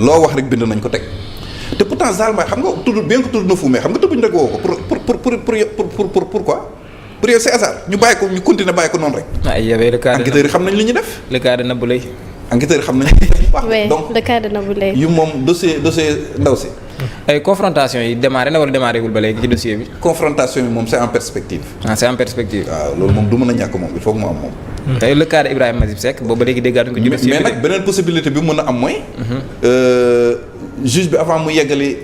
loo wax rek bind nañ ko teg te pourtant Zalma xam nga tudd na fu mais xam nga tëbuñ rek woo ko pourquoi pour yow c'est hasard ñu bàyyi ko ñu continuer bàyyi ko noonu rek. y avait le cas de enquêteurs yi xam nañ li ñu def. le cas de Nabou Leye. enquêteurs yi xam nañ li ñu def bu baax. donc le cas de Nabou Leye. yu moom dossier ndaw si. ay confrontation yi démarré na wala démarré wul ba léegi ci dossier bi. confrontation yi moom c'est en perspective. c'est en perspective. waaw loolu moom du mën a ñàkk moom il faut que mu am moom. tey le cas de Ibrahima Mazib Seck boobu ba léegi déggaatuñ ko ci dossier bi mais nag beneen possibilité bi mën a am mooy. juge bi avant mu yeggali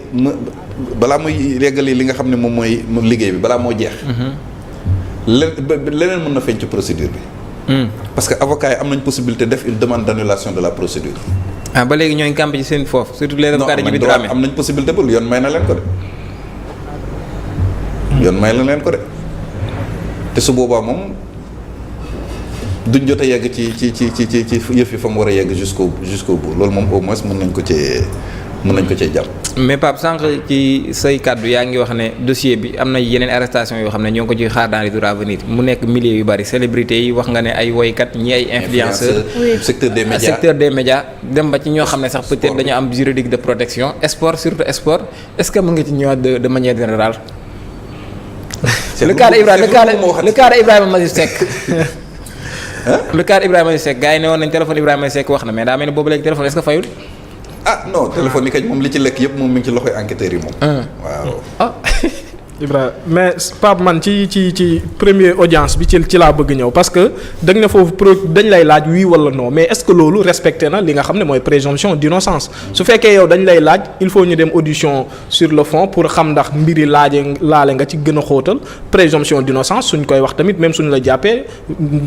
balaa muy yeggali li nga xam ne moom mooy liggéey bi balaa moo jeex. leneen mën na feeñ ci procédure bi. parce que avocats yi am nañ possibilité def une demande d'annulation de la procédure. ba léegi ñooy campé ci seen foofu surtout les avocats de Djiby Dramé am nañ possibilité bu yoon may na leen ko de. yoon may na leen ko de te su boobaa moom duñ jot a yegg ci yëf yi fa mu war a yegg jusqu'au bout loolu moom au moins mën nañ ko cee jàpp. mais Pape sànq ci say kàddu yaa ngi wax ne dossier bi am na yeneen arrestation yoo xam ne ñoo ngi ko ciy xaar dans les jours à venir mu nekk milieu yu bari célébrités yi wax nga ne ay woykat ñi ay influenceurs secteur des médias dem ba ci ñoo xam ne sax peut-être dañoo am juridique de protection sport surtout sport est-ce que mën nga ci ñëwaat de manière générale. le cas de Ibrahima Mazib Seck. le cas de Ibrahima Mazib Seck gars yi ne woon nañ téléphone Ibrahima Mazib Seck wax na mais daa mel ni boobu léegi téléphone est-ce que fayul. non téléphone yi kañ moom li ci lekk yëpp moom mi ngi ci loxoy enquêteurs yi moom. waaw. Ibrahima mais Pape man ci première audience bi ci laa bëgg ñëw parce que dañ ne foofu dañ lay laaj oui wala non mais est-ce que loolu respecté na li nga xam ne mooy présomption d'innocence su fekkee yow dañ lay laaj il faut ñu dem audition sur le fond pour xam ndax mbiri laale nga ci gën a xóotal présomption d'innocence suñ koy wax tamit même suñ la jàppee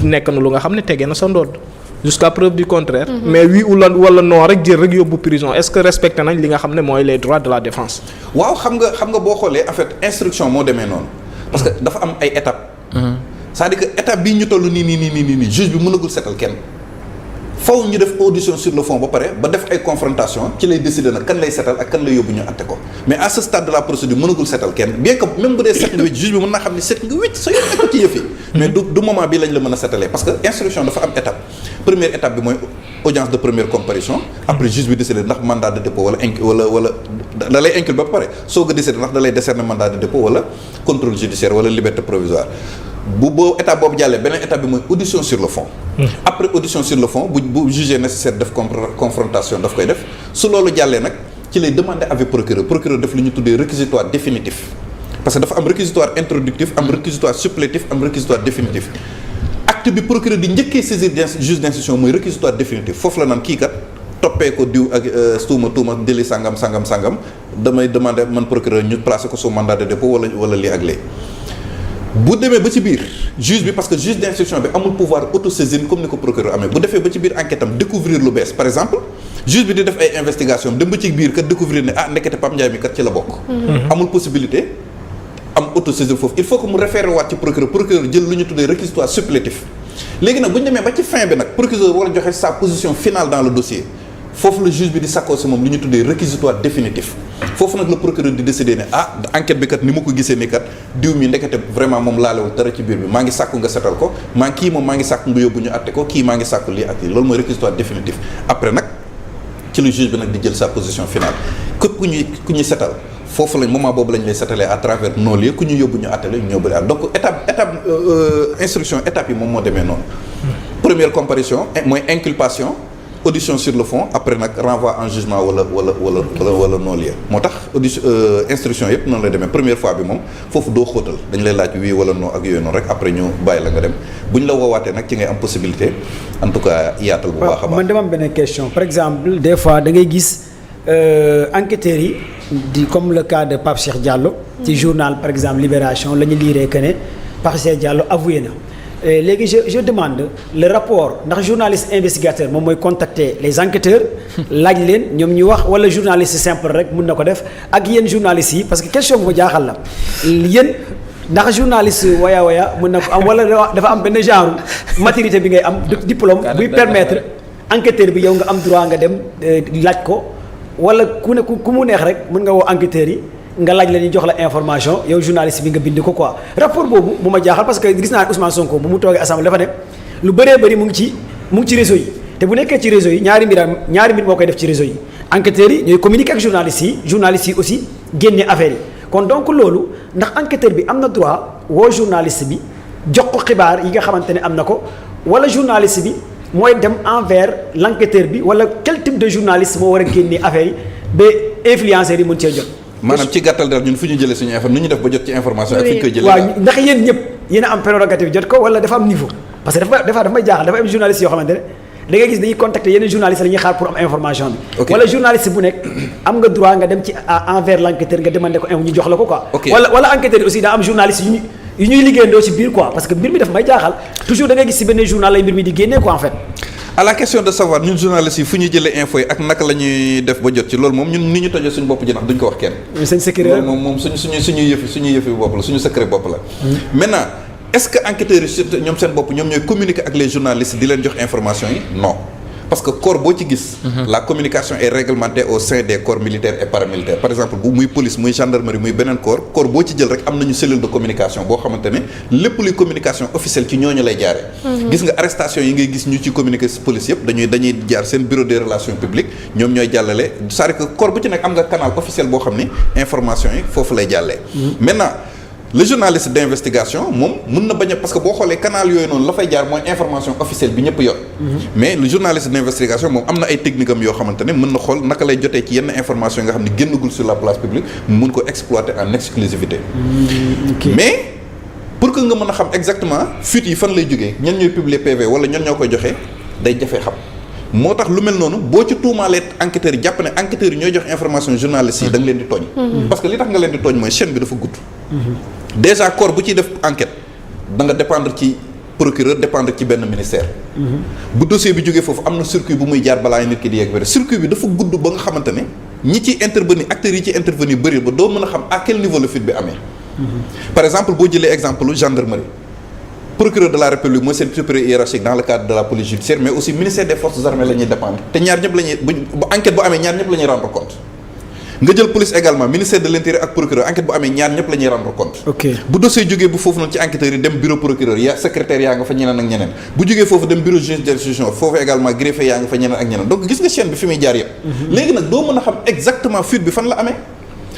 nekk na lu nga xam ne tegee na sa ndodd jusqu'à preuve du contraire. mais oui wala non rek jël rek yóbbu prison est-ce que respecté nañ li nga xam ne mooy les droits de la défense. waaw xam nga boo xoolee en fait instruction moo demee noonu. parce que dafa am ay étapes. c'est-à-dire que étape bii ñu toll nii juge bi mënagul setal kenn faw ñu def audition sur le fond ba pare ba def ay confrontation ci lay décider nag kan lay setal ak kan lay yóbbu ñu àtte ko mais à ce stade de la procédure mënagul setal kenn bien que même bu dee set nga wécc juge bi mën naa xam ne set nga wécc sa yoon nekk ci yëf yi mais du moment bi lañ la mën a setalee parce que instruction dafa am étape première étape bi mooy audience de première comparution après juge bi décider ndax mandat de dépôt wala da lay inculper ba pare soog a décider ndax da lay décerner mandat de dépôt wala contrôle judiciaire wala liberté provisoire bu étape boobu jàllee beneen étape bi mooy audition sur le fond. après audition sur le fond bu jugé nécessaire def confrontation daf koy def su loolu jàllee nag ci lay demander avis procureur def li ñu tuddee réquisitoire définitif parce que dafa am réquisitoire introductif am réquisitoire supplétif am réquisitoire définitif acte bi procureur di njëkkee saisir juge d'instruction mooy réquisitoire définitif foofu la naan kii kat toppee ko diw ak tuuma délit sangam damay demander man procureur ñu placer ko sous mandat de dépôt wala lii ak lee bu demee ba ci biir juge bi parce que juge d'instruction bi amul pouvoir autosaisine comme ni ko procureur amee bu defee ba ci biir enquête am découvrir lu bees par exemple juge bi di def ay investigation dem ba ci biir kat découvrir ne ndekete Pape Ndiaye mi kat ci la bokk. amul possibilité am autosaisine foofu il faut que mu référer waat ci procureur jël lu ñu tuddee réquisitoire supplétif léegi nag bu ñu demee ba ci fin bi nag procureur war a joxe sa position finale dans le dossier foofu la juge bi di sakkoo si moom li ñu tuddee réquisitoire définitif foofu nag la procureur di décider ne enquête bi kat ni ma ko gisee ni kat diw mi ndekete vraiment moom laalewul dara ci biir bi maa ngi sàkku nga setal ko maa ngi sàkku nga yóbbu ñu àtte ko kii maa ngi sàkku lii ak lii loolu mooy réquisitoire définitif après nag ci la juge bi nag di jël sa position finale képp ku ñuy setal foofu lañ moment boobu lañ lay setalee à travers nos lieux ku ñu yóbbu ñu àtte la ñu yóbbu donc étape instruction étape yi moom moo demee noonu première comparution mooy inculpation audition sur le fond après nag renvoi en jugement wala non-lieu moo tax instruction yëpp noonu lay demee première fois bi moom foofu doo xóotal dañ lay laaj oui wala non ak yooyu noonu rek après ñu bàyyi la nga dem bu ñu la woowaatee nag ci ngay am possibilité en tout cas yaatal bu baax a baax. man dama am benn question par exemple des fois da ngay gis enquêteurs yi di comme le cas de Pape Cheikh Diallo. ci journal par exemple Libération la ñu liiree que ne Pape Cheikh Diallo avoué na. léegi je demande le rapport ndax journaliste investigateur moom mooy contacter les enquêteurs laaj leen ñoom ñu wax wala journaliste simple rek mun na ko def ak yéen journalistes yi parce que question bu ma jaaxal la yéen ndax journaliste waya mun na ko am wala dafa am benn genre maturité bi ngay am diplôme buy permettre enquêteur bi yow nga am droit nga dem laaj ko wala ku mu neex rek mun nga woo enquêteurs yi nga laaj la ñu jox la information yow journaliste bi nga bind ko quoi rapport boobu mu ma jaaxal parce que gis naa Ousmane Sonko bu mu toogee assemblée dafa ne lu bëree bëri mu ngi ci réseau yi te bu nekkee ci réseau yi ñaari mbir moo koy def ci réseau yi enquêteurs yi ñooy communiquer ak journalistes yi aussi génne affaire yi kon donc loolu ndax enquêteur bi am na droit woo journaliste bi jox ko xibaar yi nga xamante ne am na ko wala journaliste bi mooy dem envers l'enquêteur bi wala quel type de journaliste moo war a génne affaire yi ba influenceurs yi mën cee jot. maanaam ci gàttal daal ñun fu ñu jëlee suñu information nu ñu def ba jot ci information ak fi ñu koy jëlee. waaw ndax yéen ñëpp yéen a am prérogative jot ko wala dafa am niveau parce que dafa may jaaxal dafa am journaliste yoo xamante ne da ngay gis dañuy contacter yeneen journaliste la ñuy xaar pour am information bi. wala journaliste bu nekk am nga droit nga dem ci envers l'enquêteur nga demandé ko ñu jox la ko quoi. wala enquêteur yi aussi daa am journaliste yu ñuy liggéeyandoo ci biir quoi parce que mbir mi dafa may jaaxal toujours da ngay gis ci benn journal lay mbir mi di génnee quoi en fait. à la question de savoir ñun journalistes yi fu ñuy jëlee info yi ak naka la ñuy def ba jot ci loolu moom ñun ni ñu tojee suñu bopp ji ndax duñ ko wax kenn. seen secret loolu moom suñu yëfi bopp la suñu secret bopp la. maintenant est-ce que enquêteurs yi ñoom seen bopp ñoom ñooy communiquer ak les journalistes di leen jox information yi non parce que corps boo ci gis. la communication est réglementée au sein des corps militaires et paramilitaires par exemple bu muy police muy gendarmerie muy beneen corps boo ci jël rek am nañu cellule de communication boo xamante ne lépp luy communication officielle ci ñooñu lay jaaree. gis nga arrestation yi ngay gis ñu ci communiquer police yëpp dañuy jaar seen bureau des relations publiques ñoom ñooy jàllale c'est-à-dire que corps bu ci nekk am nga canal officiel boo xam ni information yi foofu lay jàllee. maintenant le journaliste d'investigation moom mën na bañ a parce que boo xoolee canal yooyu noonu la fay jaar mooy information officielle bi ñëpp yor. mais le journaliste d'investigation moom am na ay techniques am yoo xamante ne mën na xool naka lay jotee ci yenn information yi nga xam ne génnagul sur la place publique mu mën ko exploiter en exclusivité mais pour que nga mën a xam exactement fuite yi fan lay jógee ñan ñooy publier PV wala ñan ñoo koy joxe day jafee xam moo tax lu mel noonu boo ci tuumaalee enquêteurs yi jàpp ne enquêteurs yi ñooy jox information journalistes yi da nga leen di tooñ parce que li tax nga leen di tooñ mooy chaîne bi dafa gudd déjà corps bu ciy def enquête da nga dépendre ci procureur dépendre ci benn ministère bu dossier bi jógee foofu am na circuit bu muy jaar balaa nit ki di yegg wér circuit bi dafa gudd ba nga xamante ne ñi ci intervenir acteurs yi ci intervenir bëri ba doo mën a xam à quel niveau la fuite bi amee par exemple boo jëlee exemple gendarmerie procureur de la république mooy seen supérieur hiérarchique dans le cadre de la police judiciaire mais aussi ministère des forces armées la ñuy dépendre te ñaar ñëpp la ñuy bu enquête bu amee ñaar ñëpp la ñuy rendre compte nga jël police également ministère de l'intérieur ak procureur enquête bu amee ñaar ñëpp la ñuy rendre compte. bu dossier jógee bu foofu noonu ci enquêteurs yi dem bureau procureur yaa secrétaire yaa nga fa ñeneen ak ñeneen bu jógee foofu dem bureau juge d'instruction foofu également greffier yaa nga fa ñeneen ak ñeneen donc gis nga chaîne bi fi muy jaar yëpp. léegi nag doo mën a xam exactement fuite bi fan la amee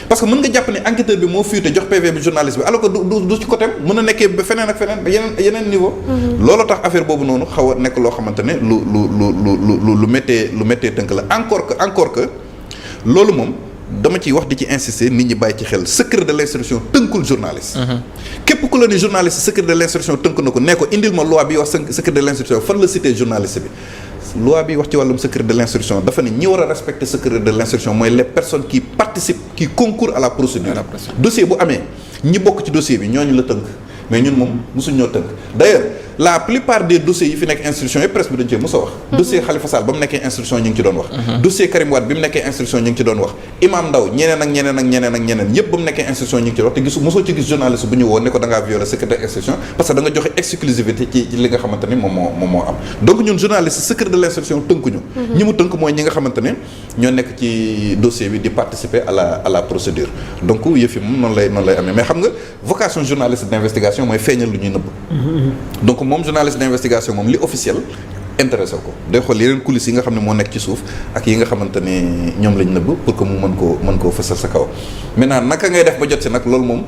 parce que mën nga jàpp ne enquêteur bi moo fuite jox PV bi journaliste bi alors que du ci côté mën a nekkee ba feneen ak feneen ba yeneen niveau. loolu tax affaire boobu noonu xaw a nekk loo xamante ne lu méttee tënk la encore que loolu moom. dama ciy wax di ci insister nit ñi bàyyi ci xel secret de l'instruction tënkul journaliste. képp ku la ne journaliste secret de l'instruction tënk na ko nee ko indil ma loi bi wax secret de l'instruction fan la cité journaliste bi. loi bi wax ci wàllum secret de l'instruction dafa ne ñi war a respecter secret de l'instruction mooy les personnes qui participent qui concourent à la procédure. dossier bu amee ñi bokk ci dossier bi ñooñu la tënk mais ñun moom mosuñ ñoo tënk d'ailleurs la plupart des dossiers yi fi nekk instruction yi presse bi dañ cee mos a wax. dossier Khalifa Sall ba mu nekkee instruction ñu ngi ci doon wax. dossier Karim Wade bi mu nekkee instruction ñu ngi ci doon wax. Imam Ndaw ñeneen yëpp ba mu nekkee instruction ñu ngi ci doon wax te gisu mosoo ci gis journaliste bu ñu woo ne ko da ngaa violer secret d'instruction parce que da nga joxe exclusivité ci li nga xamante ni moom moo am donc ñun journaliste secret de l'instruction tënkuñu. ñi mu tënk mooy ñi nga xamante ne ñoo nekk ci dossier bi di participer à la procédure donc yëf yi moom noonu lay amee mais xam nga vocation journaliste d'investigation mooy feeñal lu ñuy nëbb donc moom journaliste d'investigation moom li officiel intéressé ko day xool yeneen coulisses yi nga xam ne moo nekk ci suuf ak yi nga xamante ne ñoom lañ nëbb pour que mu mën koo fësal sa kaw maintenant naka ngay def ba jot si nag loolu moom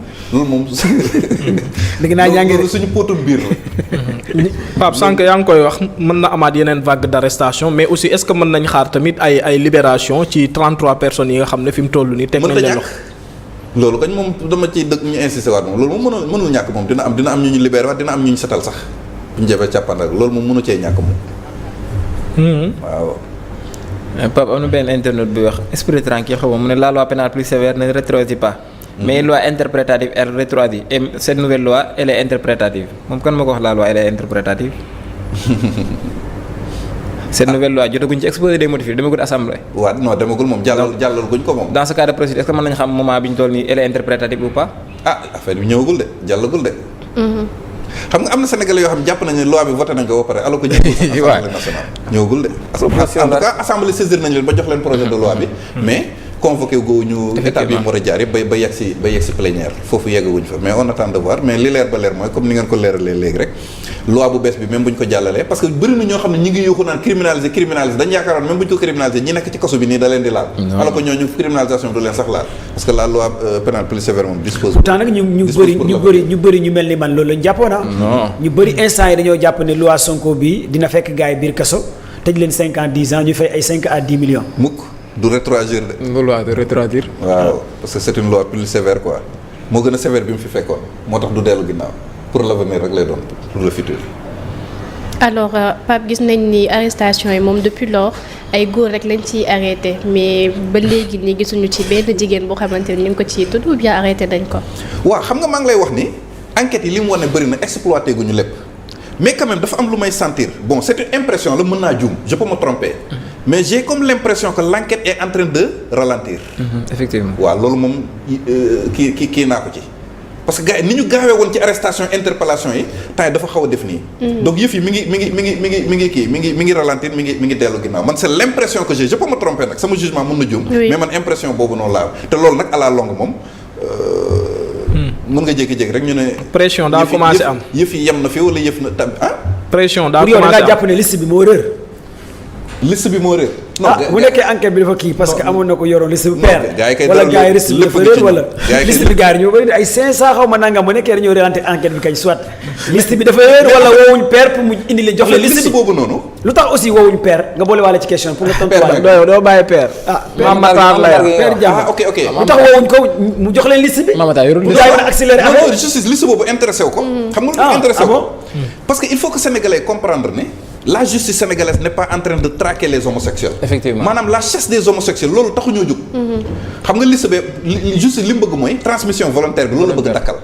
léegi naa loolu suñu póotum biir la Pape sànq yaa ngi koy wax mën na amaat yeneen vague d'arrestation mais aussi est-ce que mën nañ xaar tamit ay libération ci 33 personnes yi nga xam ne fi mu toll nii teg nañ leen loxo loolu kañ moom dama ciy dëgg ñu insisté waat moom loolu moom mënul ñàkk moom dina am ñu libéré waat dina am ñu setal sax bu ñu jëfee càppandak loolu moom mënu cee ñàkk moom waaw Pape am na benn internet bi wax esprit tranquille xaw ma mu ne la loi pénale plus sévère ne rétrosit pas mais loi interprétative elle rétrosit et cette nouvelle loi elle est interprétative moom kan ma ko wax la loi elle est interprétative cette nouvelle loi jotaguñ ci exposé des motifs demagul assemblée. waaw non demagul moom jàllal guñ ko moom. dans ce cas de procédure est-ce que mën nañu xam moment bi ñu toll nii elle est interprétative ou pas. affaire bi ñëwagul de jàllagul de. xam nga am na sénégalais yoo xam jàpp nañu ne loi bi voté nañ ko ba pare alors que ñëwagul assemblée nationale ñëwagul de. en tout cas assemblée saisir nañ leen ba jox leen projet de loi bi. mais convoqué ñu état bi mu war a jaar yëpp ba yegg si plénière foofu yeggaguñ fa mais on attend de voir mais li leer ba leer mooy comme ni ngeen ko leeralee léegi rek loi bu bees bi même bu ñu ko jàllalee parce que bëri na ñoo xam ne ñi ngi yuuxu naan criminaliser dañu yaakaaroon même bu ñu ko criminaliser ñi nekk ci kaso bi nii da leen di laal alors que ñooñu criminalisation du leen sax laal parce que la loi pénale plus sévère moom dispose pourtant nag ñu bëri ñu mel ni man loolu lañu jàppoon ñu bëri instant yi dañoo jàpp ne loi Sonko bi dina fekk gars yi biir kaso tëj leen 5 ans 10 ans ñu fay ay 5 à 10 millions mukk du rétroagir de. loi de rétroagir. waaw parce que c'est une loi plus sévère quoi moo gën a sévère bi mu fi fekkoon moo tax du dellu ginnaaw pour l'avenir rek lay doon pour le futur. alors Pape gis nañ ni arrestation yi moom depuis lors ay góor rek lañ ciy arrêté mais ba léegi nii gisuñu ci benn jigéen boo xamante ni ñu ngi ko ciy tudd ou bien arrêté nañ ko. waaw xam nga maa ngi lay wax ni enquête yi li mu wane bëri na exploité gu ñu lépp mais quand même dafa am lu may sentir bon c'est une impression la mën naa juum je peux me tromper. mais j'ai comme l'impression que l'enquête est en train de ralentir. Effectivement. waaw loolu moom kii naa ko ci parce que gars yi ni ñu gaawee woon ci arrestation interpellation yi temps dafa xaw a def nii. donc yëf yi mi ngi ralentir mi ngi dellu ginnaaw man c'est l'impression que j'ai je peux me tromper nag sama jugement mën na juum. mais man impression boobu noonu laa te loolu nag à la longue moom. mën nga jékki-jékki rek ñu ne. pression daa commencé am yëf yi yem na fi wala yëf na tam pression daa commencé am pour yow da ngaa jàpp ne liste bi moo réer. liste bi moo réer. bu nekkee enquête bi dafa kii parce que amoon na ko yoroon liste bi père gars yi kay wala gars yi liste bi dafa réer wala liste bi gars yi ñoo bëri ay 500 xaw ma nangam bu nekkee dañoo réerante enquête bi kañ soit liste bi dafa réer wala woowuñ père pour mu indi leen jox la liste bi boobu noonu. lu tax aussi woowuñ père nga boole waale ci question pour nga tontu waale doo bàyyi père. Mame Matar la père Diama ok lu tax woowuñ ko mu jox leen liste bi. Mame Matar yorul bu gars yi mën a accélérer non justice liste boobu intéressé wu ko. xam nga lu intéressé wu ko. parce que il faut que sénégalais comprendre ne la justice sénégalaise n'est pas en train de traquer les homosexuels. Effectivement maanaam la chasse des homosexuels loolu taxuñoo jóg. xam nga liste bee justice li mu bëgg mooy transmission volontaire bi loolu bëgg dakkal.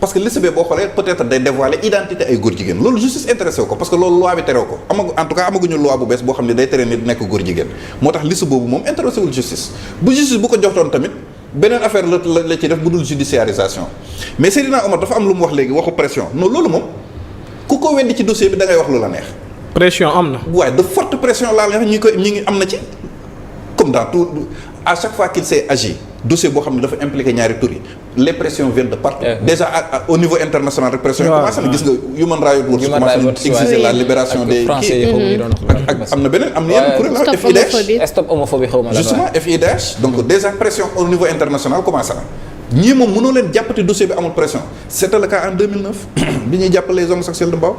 parce que liste bee boo xoolee peut-être day dévoiler identité ay góor jigéen loolu justice intéressé wu ko parce que loolu loi bi terew ko en tout cas amaguñu loi bu bees boo xam ne day tere nit nekk góor jigéen moo tax liste boobu moom intéressé wul justice bu justice bu ko joxtoon tamit beneen affaire la ci def bu dul judiciarisation mais Seydina Omar dafa am lu mu wax léegi waxu pression non loolu moom ku ko weddi ci dossier bi da ngay wax lu la neex. pression am na. waaye de forte pression laa la ñi ngi am na ci comme dans tout à chaque fois qu'il s'est agi dossier boo xam ne dafa impliqué ñaari tur yi les pressions viennent de partout. déjà au niveau international rek pression yi commencé na gis nga Human Rights Watch commencé na exiger la libération des kii ak am na beneen am na yenn kuréel la FIDH stop homophobie xaw ma la justement FIDH donc déjà pression au niveau international commencé na ñii moom mënoo leen jàppati dossier bi amul pression c'était le cas en 2009 bi ñuy jàpp les homosexuels de Mbao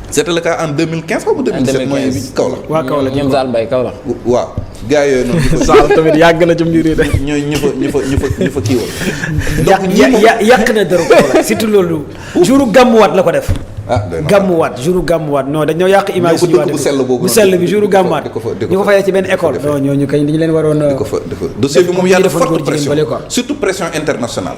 c'était le cas en 2015 xaw ma 2017 mooy Kaolack. waa Kaolack ñoom Zal Mbaye Kaolack. waaw gars yooyu noonu. Zal tamit yàgg na ci mbir yi de. ñooy ñu fa kii woon. donc yàq na dara Kaolack surtout loolu. jouru gàmmuwaat la ko def. gàmmuwaat jouru gàmmuwaat non dañoo yàq image suñu waa bu sell bi jouru gàmmuwaat ñu ko fayee ci benn école. non ñooñu kay dañu leen waroon a. di ko fa dossier bi moom yàlla forte pression surtout pression internationale.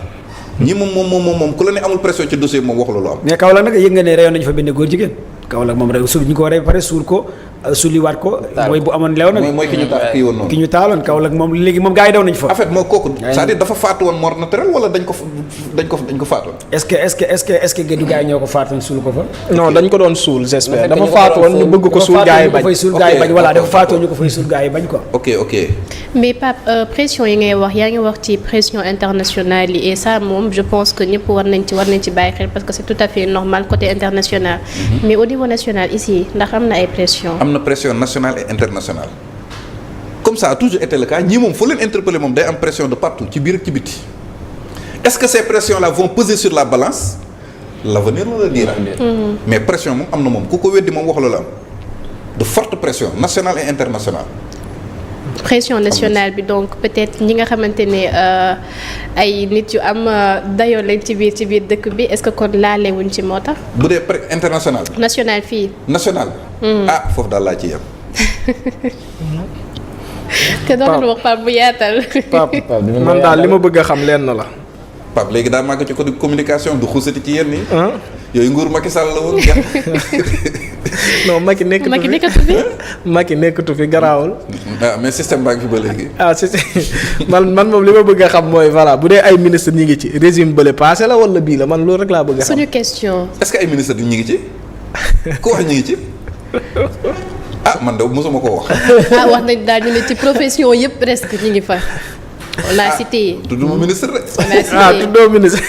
ñi moom ku la ne amul pression ci dossier bi moom wax loolu am. mais Kaolack nag yëg nga ne reyoon nañu fa benn góor jigéen Kaolack moom rek suul ñu ko waree ba pare suul ko sulliwaat ko. mooy bu amoon leew nag mooy ki ñu taal kii woon noonu. ki ñu taaloon Kaolack moom léegi moom gars yi daw nañu fa. en fait moo kooku c'est-à-dire dafa faatu woon mort naturelle wala dañ ko faatoon. est-ce que du gars yi ñoo ko faatoon suul ko fa. non dañ ko doon suul j'espère dafa faatu woon ñu bëgg ko suul gars yi bañ. voilà dafa faatoon ñu ko fay suul gars yi bañ ko. ok. mais Pape pression yi ngay wax yaa ngi wax ci pression internationale yi et ça moom je pense que ñëpp war nañ ci bàyyi xel parce que c'est tout à fait normal côté international. mais au niveau national ici ndax am na ay pression. am na pression nationale et internationale comme ça a toujours été le cas ñii moom foo leen interpeller moom day am pression de partout ci biir ak ci biti est-ce que ces pressions là vont peser sur la balance l'avenir nous le dira. mais pression moom am na moom ku ko weddi moom wax la am de forte pression nationale et internationale. pression nationale bi donc peut-être ñi nga xamante ne ay nit yu am dayoo lañ ci biir dëkk bi est-ce que kon laalewuñ ci moo tax. bu dee international bi. national fii. national bi. foofu daal laa ci yem. te doon wax Pape bu yaatal. Pape man daal li ma bëgg a xam lenn la. Pape léegi daa màgg ci côté communication du xuusati ci yenn yi. yooyu nguur Macky Sall la woon. non Macky nekkatu fi garaawul. mais système baa ngi fi ba léegi. man moom li ma bëgg a xam mooy voilà bu dee ay ministre ñi ngi ci régime bële passé la wala bii la man loolu rek laa bëgg a xam. suñu question. est-ce que ay ministre ñi ngi ci ku wax ñi ngi ci man de mosuma ko wax. wax nañ daal ñu ne ci profession yëpp presque ñi ngi fa. on a cité. tudduma ministre rek. on a cité. ah tuddoo ministre.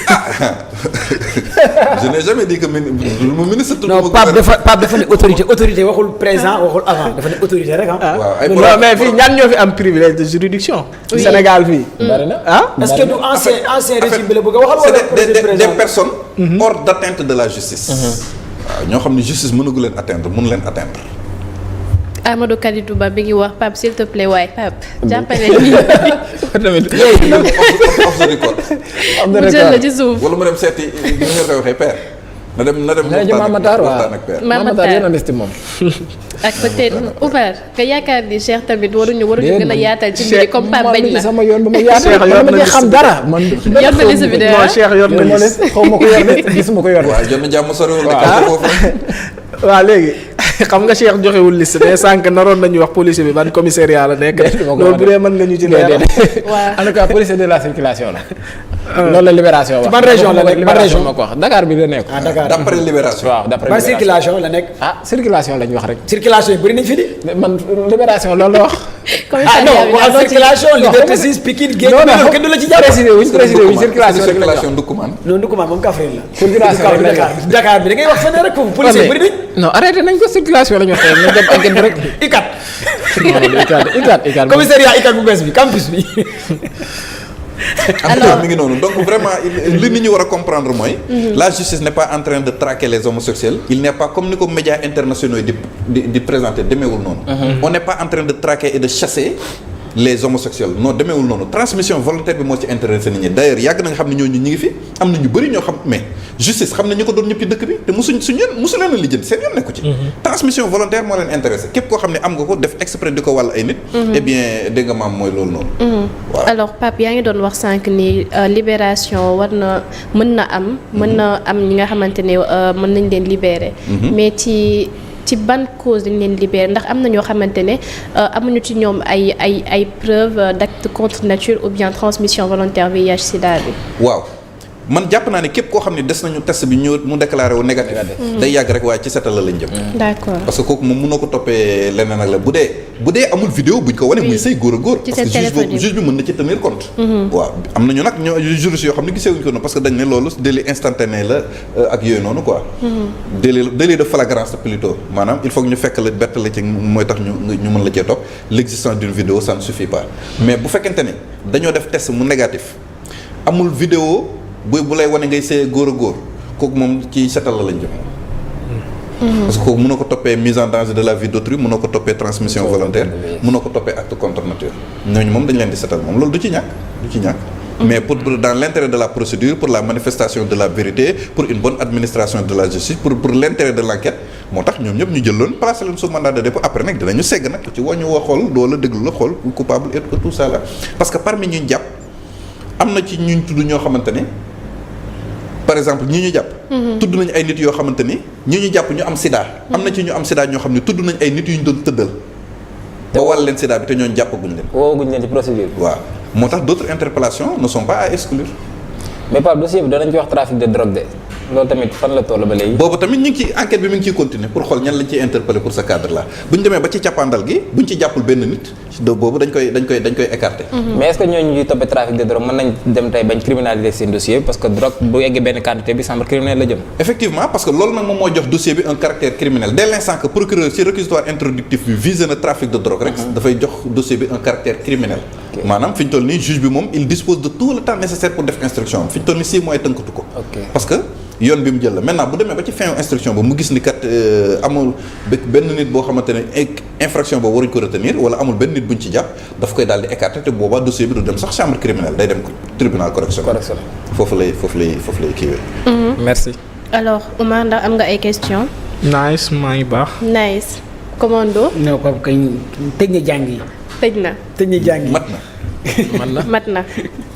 je n'ai jamais dit que tudduma ministre. non Pape dafa ne autorité waxul présent waxul avant dafa ne autorité rek ah. waaw ay non mais fii ñan ñoo fi am privilège de juridiction. Oui. Sénégal fii. bari na ah. est-ce que du ancien régime bi la bëgg a waxal c'est wala des personnes hors d'atteinte de la justice. waaw ñoo xam ne justice mënagu leen atteindre mënu leen atteindre. Amadou Kalidou Ba bi ngi wax Pape s'il te plaît waaye Pape jàppale nii. off the record. mu jël la ci suuf. wala mu dem seeti ni nga koy waxee père. na dem waxtaan ak père. Mamatar journaliste moom. ak peut-être Oumar nga yaakaar ni Cheikh tamit waruñu gën a yaatal ci mbir comme Pape bañ na. sama yoon ba ma yaatal Cheikh yor na xam dara man. yor na liste bi de non Cheikh yor na liste. xaw ma ko yor de gisuma ko yor de. waaw jot na jàmm soriwul de kaw foofu. waaw léegi xam nga Cheikh joxewul liste mais sànq naroon nañu wax policier bi ban commissariat la nekk. loolu bu dee mën nga ñu ci leeral. waaw en tout cas policier de la circulation la. loolu la libération wax. ban région la nekk ban région ma ko wax Dakar bi la nekk. ah Dakar d'après libération. waaw d'après ban libération circulation la nekk. ah circulation lañ wax rek. circulation yi bëri nañ fi di. man libération loolu la wax. ah non waxal circulation Liberté 6 Pikine Guèye. non kenn du la ci jàpp. précisé wuñ circulation rek lañ wax. circulation Ndoukoumane. non Ndoukoumane moom Kaffrine la. circulation rek lañ wax. Dakar bi da ngay wax feneen rek foofu policier yi bëri nañ. non arrêté nañ ko circulation lañ wax tey ñu dem enquête bi rek. ICAT. ICAT commissariat ICAT bu bees bi campus bi. alors mi ngi noonu donc vraiment li nit ñi war a comprendre mooy. la justice n'est pas en train de traquer les homosexuels. il n'est pas comme ni ko médias internationaux yi di présenter demeewul noonu. on n'est pas en train de traquer et de chasser les homosexuels non demeewul noonu transmission volontaire bi moo ci intéressé nit ñi d'ailleurs yàgg na nga xam ne ñooñu ñi ngi fi am na ñu bëri ñoo xam mais justice xam na ñu ko doon ñëpp ci dëkk bi te musu leen a lijjanti seen yoon nekku ci. transmission volontaire moo leen intéressé képp koo xam ne am nga ko def exprès di ko wàll ay nit. eh bien dégg nga maam mooy loolu noonu. waaw alors Pape yaa ngi doon wax sànq ni libération war na mën na am ñi nga xamante ne mën nañ leen libérer. mais ci ban cause dañ leen libérer ndax am na ñoo xamante ne amuñu ci ñoom ay preuves d'acte contre nature ou bien transmission volontaire VIH sida bi. waaw man jàpp naa ne képp koo xam ne des nañu test bi mu déclaré wu négatif. day yàgg rek waaye ci setal la lañ jëm. d'accord parce que kooku moom mënoo ko toppee leneen ak la bu dee amul vidéo buñ ko wane muy sëy góor a góor. ci parce que juge bi mën na ci tenir compte. waaw am nañu nag ñoo juristes yoo xam ne gisewuñ ko noonu parce que dañ ne loolu délit instantané la ak yooyu noonu quoi. délit de flagrance plutôt maanaam il faut que ñu fekk la bett la ci mooy tax ñu mën la cee topp l'existence d'une vidéo ça ne suffit pas mais bu fekkente ne dañoo def test mu négatif amul vidéo bu lay wane ngay sëy góor a góor kooku moom ci setal la lañ jëm. parce que kooku mënoo ko toppee mise en danger de la vie d'autrui mënoo ko toppee transmission volontaire mënoo ko toppee acte contre nature ñooñu moom dañ leen di setal moom loolu du ci ñàkk mais pour dans l'intérêt de la procédure pour la manifestation de la vérité pour une bonne administration de la justice pour l'intérêt de l'enquête moo tax ñoom ñëpp ñu jël loon placé leen sous mandat de dépôt après nag dinañu segg nag ci wàññi woo xool doo la déglu la xool coupable et tout ça là parce que parmi ñi ñu jàpp am na ci ñuñ tudd ñoo xamante ne par exemple ñi ñu jàpp tudd nañ ay nit yoo xamante ni ñi ñu jàpp ñu am sida am na ci ñu am sida ñoo xam ne tudd nañ ay nit yu ñu doon tëddal ba wàll leen sida bi te ñooñu jàppaguñ leen wooguñ leen ci procédure bi. waaw moo tax d'autres interpellations ne sont pas à exclure. mais Pape dossier bi danañ ci wax trafic de drogue de loolu tamit fan la toll ba léegi. boobu tamit ñu ngi ci enquête bi mi ngi ciy continuer pour xool ñan lañ ciy interpeller pour ce cadre là bu ñu demee ba ci càppandal gi bu ñu ci jàppul benn nit boobu dañ koy écarter. mais est-ce que ñooñu ñuy toppee trafic de drogue mën nañ dem tey bañ criminaliser seen dossier parce que drogue bu eggee benn quantité bi chambre criminelle la jëm. effectivement parce que loolu nag moom moo jox dossier bi un caractère criminel dès l'instant que procureur ci réquisitoire introductif bi visé na trafic de drogue rek. dafay jox dossier bi un caractère criminel. maanaam fi ñu toll nii juge bi moom il dispose de tout le temps nécessaire pour def instruction am fi ñu toll nii 6 mois tënkatu ko. parce que yoon bi mu jël la maintenant bu demee ba ci fin instruction ba mu gis ni kat amul benn nit boo xamante ne infraction boobu waruñ ko retenir wala amul benn nit buñ ci jàpp daf koy daal di écarter te boobaa dossier bi du dem sax chambre criminelle day dem tribunal correctionnel. foofu lay kiiwee. merci. alors Oumar ndax am nga ay questions. nice maa ngi baax. nice. commando. non Pape kañ tëj na jàng yi. tëj na jàng yi mat na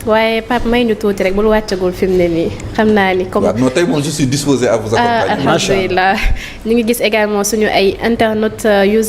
waaye Pape may ñu tuuti rek bul wàccagul fi mu ne nii xam naa ni comme. waaw non tey moom je suis disposé à vous accompagner. alhamdulilah ñu ngi gis également suñu ay internautes